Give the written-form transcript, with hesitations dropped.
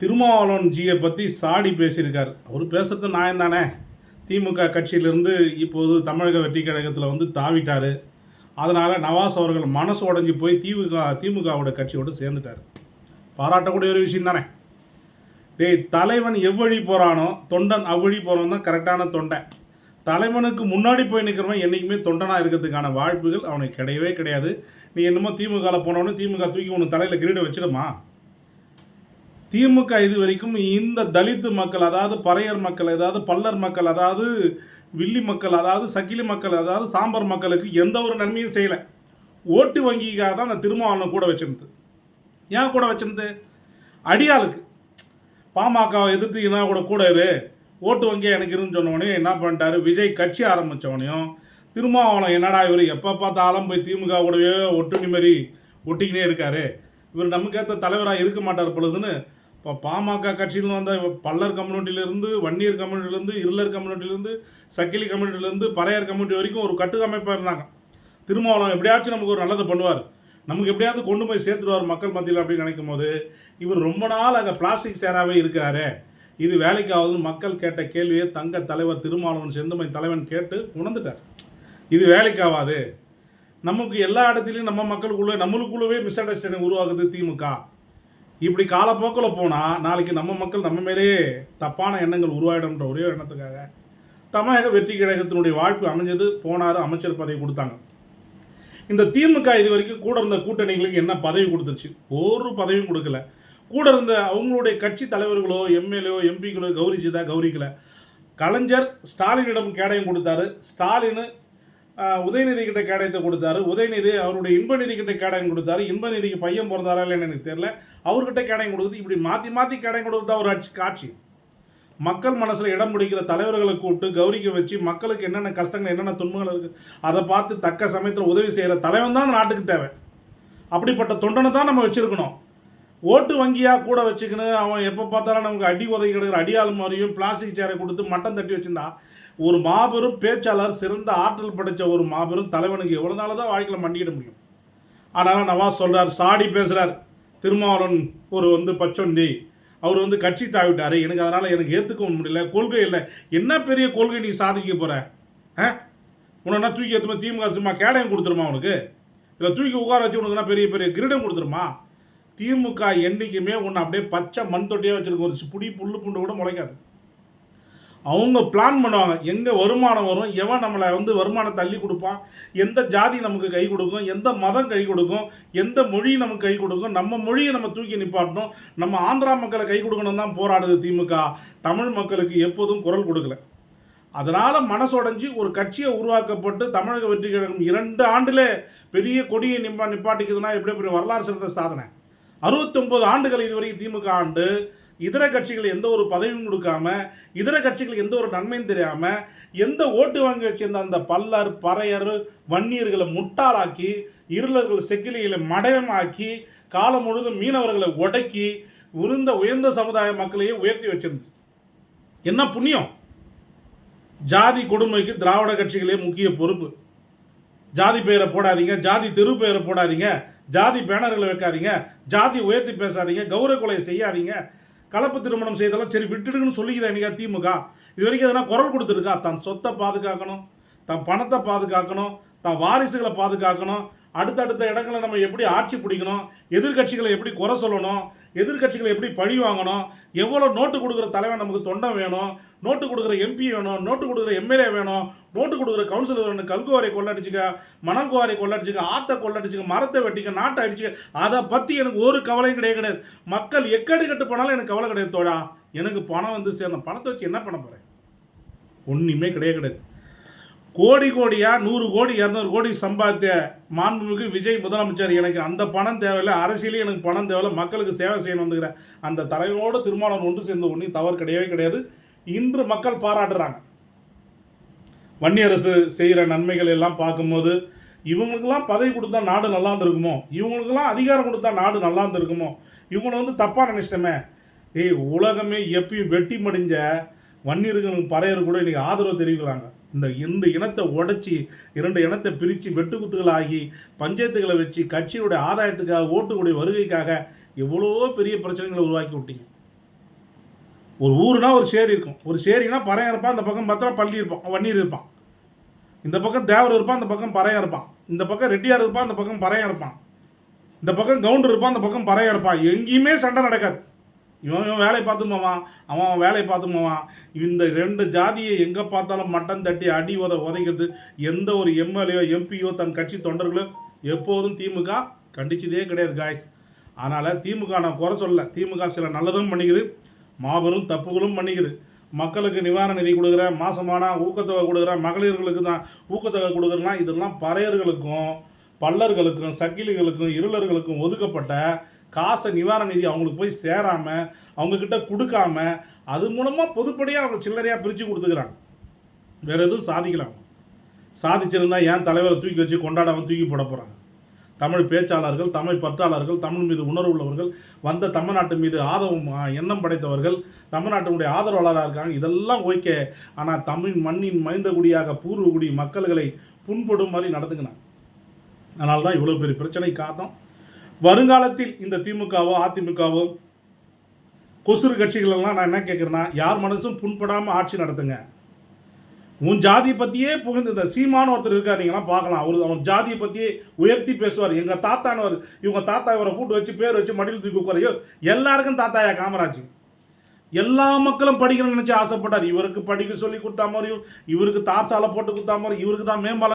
திருமாவளவன் ஜியை பற்றி சாடி பேசியிருக்கார். அவர் பேசுறது நியாயம் தானே. திமுக கட்சியிலிருந்து இப்போது தமிழக வெற்றி கழகத்தில் வந்து தாவிட்டார். அதனால் நவாஸ் அவர்கள் மனசு உடஞ்சி போய் திமுகவோட கட்சியோடு சேர்ந்துட்டார். பாராட்டக்கூடிய ஒரு விஷயம் தானே. தலைவன் எவ்வழி போகிறானோ தொண்டன் அவ்வழி போகிறான் தான் கரெக்டான தொண்டை. தலைவனுக்கு முன்னாடி போய் நிற்கிறவன் என்றைக்குமே தொண்டனாக இருக்கிறதுக்கான வாய்ப்புகள் அவனுக்கு கிடையவே கிடையாது. நீ என்னமோ திமுகவில் போனவொன்னு திமுக தூக்கி ஒன்று தலையில் கிரீட வச்சிடுமா. திமுக இது வரைக்கும் இந்த தலித்து மக்கள், அதாவது பறையர் மக்கள், அதாவது பல்லர் மக்கள், அதாவது வில்லி மக்கள், அதாவது சக்கிலி மக்கள், அதாவது சாம்பர் மக்களுக்கு எந்த ஒரு நன்மையும் செய்யலை. ஓட்டு வங்கிக்காக தான் அந்த திருமாவளவன் கூட வச்சிருந்து. ஏன் கூட வச்சிருந்து? அடியாளுக்கு பாமகவை எதிர்த்து என்ன கூட இரு, ஓட்டு வங்கியாக எனக்கு இருன்னு சொன்னவனையும் என்ன பண்ணிட்டாரு, விஜய் கட்சி ஆரம்பித்தவனையும் திருமாவளவன் என்னடா இவர் எப்போ பார்த்தாலும் போய் திமுக கூடவே ஒட்டுணி மாதிரி ஒட்டிக்கினே இருக்காரு, இவர் நமக்கேற்ற தலைவராக இருக்க மாட்டார் பொழுதுன்னு இப்போ பாமக கட்சியில் வந்த பல்லர் கம்யூனிட்டியிலேருந்து, வன்னியர் கம்யூனிட்டிலேருந்து, இருளர் கம்யூனிட்டிலேருந்து, சக்கிலி கம்யூனிட்டிலேருந்து, பறையர் கம்யூனிட்டி வரைக்கும் ஒரு கட்டுக்கமைப்பாக இருந்தாங்க. திருமாவளவன் எப்படியாச்சும் நமக்கு ஒரு நல்லதை பண்ணுவார், நமக்கு எப்படியாவது கொண்டு போய் சேர்த்துடுவார் மக்கள் மத்தியில் அப்படின்னு நினைக்கும் போது இவர் ரொம்ப நாள் அங்கே பிளாஸ்டிக் சேராகவே இருக்கிறாரு. இது வேலைக்காவது மக்கள் கேட்ட கேள்வியை தங்க தலைவர் திருமாவளவன் செந்தமை தலைவன் கேட்டு உணர்ந்துட்டார். இது வேலைக்காவாது, நமக்கு எல்லா இடத்துலையும் நம்ம மக்களுக்குள்ளே நம்மளுக்குள்ளவே மிஸ் அண்டர்ஸ்டாண்டிங் உருவாகுது திமுக. இப்படி காலப்போக்கில் போனால் நாளைக்கு நம்ம மக்கள் நம்ம மேலேயே தப்பான எண்ணங்கள் உருவாயிடும்ன்ற ஒரே எண்ணத்துக்காக தமிழக வெற்றி கழகத்தினுடைய வாழ்ப்பு அமைஞ்சது. போனார், அமைச்சர் பதவி கொடுத்தாங்க. இந்த திமுக இது வரைக்கும் கூட இருந்த கூட்டணிகளுக்கு என்ன பதவி கொடுத்துருச்சு? ஒரு பதவியும் கொடுக்கல. கூட இருந்த அவங்களுடைய கட்சி தலைவர்களோ எம்எல்ஏ எம்பிக்களோ கௌரிக்கல. கலைஞர் ஸ்டாலினிடம் கேடயம் கொடுத்தாரு, ஸ்டாலின் உதயநிதி கிட்ட கேடயத்தை கொடுத்தாரு, உதயநிதி அவருடைய இன்பநிதி கிட்ட கேடயம் கொடுத்தாரு, இன்பநிதிக்கு பையன் பிறந்தாரா இல்லைன்னு எனக்கு தெரியல, அவர்கிட்ட கேடயம் கொடுக்குது. இப்படி மாற்றி மாற்றி கேடயம் கொடுத்தா ஒரு காட்சி. மக்கள் மனசில் இடம் பிடிக்கிற தலைவர்களை கூப்பிட்டு கௌரிக்க வச்சு மக்களுக்கு என்னென்ன கஷ்டங்கள் என்னென்ன துன்பங்கள் இருக்குது அதை பார்த்து தக்க சமயத்தில் உதவி செய்கிற தலைவன் தான் நாட்டுக்கு தேவை. அப்படிப்பட்ட தொண்டனை தான் நம்ம வச்சுருக்கணும். ஓட்டு வங்கியாக கூட வச்சுக்கணும். அவன் எப்போ பார்த்தாலும் நமக்கு அடி உதவி கிடைக்கிற அடியாள் மாதிரியும் பிளாஸ்டிக் சேரை கொடுத்து மட்டம் தட்டி வச்சுருந்தா ஒரு மாபெரும் பேச்சாளர், சிறந்த ஆற்றல் படைத்த ஒரு மாபெரும் தலைவனுக்கு எவ்வளோ நாள் தான் வாழ்க்கையில் மண்டிக்கிட முடியும். ஆனாலும் நவாஸ் சொல்கிறார், சாடி பேசுகிறார். திருமாவளவன் ஒரு பச்சொண்டி, அவர் கட்சி தாவிட்டார், எனக்கு அதனால் எனக்கு ஏற்றுக்க முடியல, கொள்கை இல்லை. என்ன பெரிய கொள்கை நீ சாதிக்க போகிற? உன்னா தூக்கி ஏற்றுமா திமுக சும்மா கேடயம் கொடுத்துருமா உனக்கு? இல்லை தூக்கி உட்கார வச்சு உனக்குன்னா பெரிய பெரிய கிரீடம் கொடுத்துருமா? திமுக என்றைக்குமே ஒன்று அப்படியே பச்சை மண் தொட்டியாக வச்சுருக்க, ஒரு புடி புல்லு புண்டு கூட முளைக்காது. அவங்க பிளான் பண்ணுவாங்க, எங்கே வருமானம் வரும், எவன் நம்மளை வருமானம் தள்ளி கொடுப்பான், எந்த ஜாதி நமக்கு கை கொடுக்கும், எந்த மதம் கை கொடுக்கும், எந்த மொழி நமக்கு கை கொடுக்கும், நம்ம மொழியை நம்ம தூக்கி நிப்பாட்டணும், நம்ம ஆந்திரா மக்களை கை கொடுக்கணும் தான் போராடுது திமுக. தமிழ் மக்களுக்கு எப்போதும் குரல் கொடுக்கல. அதனால் மனசுடைஞ்சு ஒரு கட்சியை உருவாக்கப்பட்டு தமிழக வெற்றி கழகம் 2 ஆண்டில் பெரிய கொடியை நிப்பாட்டிக்குதுன்னா எப்படி பெரிய வரலாறு சிறந்த சாதனை. 69 ஆண்டுகள் இதுவரைக்கும் திமுக ஆண்டு இதர கட்சிகள் எந்த ஒரு பதவியும் கொடுக்காம, இதர கட்சிகளுக்கு எந்த ஒரு நன்மையும் தெரியாமல், எந்த ஓட்டு வாங்கி வச்சிருந்த அந்த பல்லர் பறையர் வன்னியர்களை முட்டாளாக்கி, இருளர்கள் செக்கிலிகளை மடயமாக்கி, காலம் முழுதும் மீனவர்களை உடக்கி உயர்ந்த சமுதாய மக்களையே உயர்த்தி வச்சிருந்து என்ன புண்ணியம்? ஜாதி கொடுமைக்கு திராவிட கட்சிகளே முக்கிய பொறுப்பு. ஜாதி பெயரை போடாதீங்க, ஜாதி தெரு பெயரை போடாதீங்க, ஜாதி பேனர்களை வைக்காதீங்க, ஜாதி உயர்த்தி பேசாதீங்க, கௌரவ கொலை செய்யாதீங்க, கலப்பு திருமணம் செய்தெல்லாம் சரி விட்டுடுங்கன்னு சொல்லிக்குதா இன்னைக்கா திமுக? இது வரைக்கும் எதனா குரல் கொடுத்துருக்கா? தன் சொத்தை பாதுகாக்கணும், தன் பணத்தை பாதுகாக்கணும், தன் வாரிசுகளை பாதுகாக்கணும், அடுத்தடுத்த இடங்களை நம்ம எப்படி ஆட்சி பிடிக்கணும், எதிர்கட்சிகளை எப்படி குறை சொல்லணும், எதிர்கட்சிகளை எப்படி பழி வாங்கணும், எவ்வளோ நோட்டு கொடுக்குற தலைவன் நமக்கு தொண்டை வேணும், நோட்டு கொடுக்குற எம்பி வேணும், நோட்டு கொடுக்குற எம்எல்ஏ வேணும், நோட்டு கொடுக்குற கவுன்சிலர் வேணும், கல்குவாரை கொள்ளடிச்சுக்க, மணல் குவாரை கொள்ளடிச்சுக்க, ஆற்றை கொள்ளடிச்சுக்க, மரத்தை வெட்டிக்க, நாட்டை அடிச்சுக்க, அதை பற்றி எனக்கு ஒரு கவலையும் கிடையாது. மக்கள் எக்கடி கட்டு போனாலும் எனக்கு கவலை கிடையாது தோழா. எனக்கு பணம் சேர்ந்த பணத்தை வச்சு என்ன பண்ண போகிறேன்? ஒன்றுமே கிடையாது. கோடி கோடியாக 100 கோடி 200 கோடி சம்பாதித்த மாண்புமிகு விஜய் முதலமைச்சர், எனக்கு அந்த பணம் தேவையில்லை, அரசியலே எனக்கு பணம் தேவையில்லை, மக்களுக்கு சேவை செய்யணும் வந்துக்கிற அந்த தலைவனோடு திருமாவளவன் ஒன்று சேர்ந்த ஒன்றும் தவறு கிடையவே கிடையாது. இன்று மக்கள் பாராட்டுறாங்க. வன்னியரசு செய்கிற நன்மைகள் எல்லாம் பார்க்கும்போது இவங்களுக்கெல்லாம் பதவி கொடுத்தா நாடு நல்லா இருந்திருக்குமோ, இவங்களுக்கெல்லாம் அதிகாரம் கொடுத்தா நாடு நல்லா இருந்திருக்குமோ, இவங்களை தப்பாக நினைச்சிட்டோமே. உலகமே எப்பயும் வெட்டி மடிஞ்ச வன்னியர்களுக்கு பறையர் கூட இன்றைக்கி ஆதரவு தெரிவிக்கிறாங்க. இந்த 2 இனத்தை உடைச்சி 2 இனத்தை பிரித்து வெட்டுக்குத்துகளாகி பஞ்சாயத்துகளை வச்சு கட்சியுடைய ஆதாயத்துக்காக ஓட்டுடைய வருகைக்காக எவ்வளோ பெரிய பிரச்சனைகளை உருவாக்கி விட்டீங்க. ஒரு ஊருனா ஒரு சேரி இருக்கும். ஒரு சேரினா பறையன் இருப்பான், இந்த பக்கம் பார்த்தா பள்ளி இருப்பான், வன்னியர் இருப்பான். இந்த பக்கம் தேவர் இருப்பான், இந்த பக்கம் பறையன் இருப்பான். இந்த பக்கம் ரெட்டியார் இருப்பான், இந்த பக்கம் பறையன் இருப்பான். இந்த பக்கம் கவுண்டர் இருப்பான், இந்த பக்கம் பறையன் இருப்பான். எங்கேயுமே சண்டை நடக்காது. இவன் வேலையை பார்த்து போவான், அவன் வேலையை பார்த்து போவான். இந்த 2 ஜாதியை எங்கே பார்த்தாலும் மட்டம் தட்டி அடி உதைக்கிறது. எந்த ஒரு எம்எல்ஏ எம்பியோ தன் கட்சி தொண்டர்களோ எப்போதும் திமுக கண்டிச்சதே கிடையாது காய்ஸ். அதனால் திமுக நான் குறை சொல்ல, திமுக சில நல்லதும் பண்ணிக்குது, மாபெரும் தப்புகளும் பண்ணிக்குது. மக்களுக்கு நிவாரண நிதி கொடுக்குறேன், மாதமானா ஊக்கத்தொகை கொடுக்குறேன், மகளிர்களுக்கு தான் ஊக்கத்தொகை கொடுக்குறேன்னா இதெல்லாம் பறையர்களுக்கும் பல்லர்களுக்கும் சக்கிலிகளுக்கும் இருளர்களுக்கும் ஒதுக்கப்பட்ட காசை நிவாரண நிதி அவங்களுக்கு போய் சேராமல் அவங்கக்கிட்ட கொடுக்காம அது மூலமாக பொதுப்படியாக அவங்க சில்லறையாக பிரித்து கொடுத்துக்கிறாங்க. வேறு எதுவும் சாதிக்கலாம். சாதிச்சிருந்தா ஏன் தலைவரை தூக்கி வச்சு கொண்டாடாமல் தூக்கி போட போகிறாங்க. தமிழ் பேச்சாளர்கள், தமிழ் பற்றாளர்கள், தமிழ் மீது உணர்வு உள்ளவர்கள், வந்த தமிழ்நாட்டு மீது எண்ணம் படைத்தவர்கள், தமிழ்நாட்டினுடைய ஆதரவாளராக இருக்காங்க. இதெல்லாம் ஓகே. ஆனால் தமிழ் மண்ணின் மைந்தகுடியாக பூர்வகுடி மக்கள்களை புண்படும் மாதிரி நடத்துக்கினாங்க. அதனால தான் இவ்வளோ பெரிய பிரச்சனை காரணம். வருங்காலத்தில் இந்த திமுகவோ அதிமுகவோ கொசுறு கட்சிகளெல்லாம் நான் என்ன கேட்குறேன்னா, யார் மனசும் புண்படாமல் ஆட்சி நடத்துங்க. உன் ஜாதியை பற்றியே புகழ்ந்து இந்த சீமான ஒருத்தர் இருக்கார், நீங்களாம் பார்க்கலாம். அவர் ஜாதியை பற்றியே உயர்த்தி பேசுவார். எங்கள் தாத்தானவர், இவங்க தாத்தா இவரை கூட்டு வச்சு பேர் வச்சு மடியில் தூக்கி உட்காரையோ. எல்லாருக்கும் தாத்தாயா காமராஜ். எல்லா மக்களும் படிக்கணும்னு நினச்சி ஆசைப்பட்டார். இவருக்கு படிக்க சொல்லி கொடுத்தா மாதிரியும், இவருக்கு தார் சாலை போட்டு கொடுத்தா மாதிரி, இவருக்கு தான் மேம்பாலம்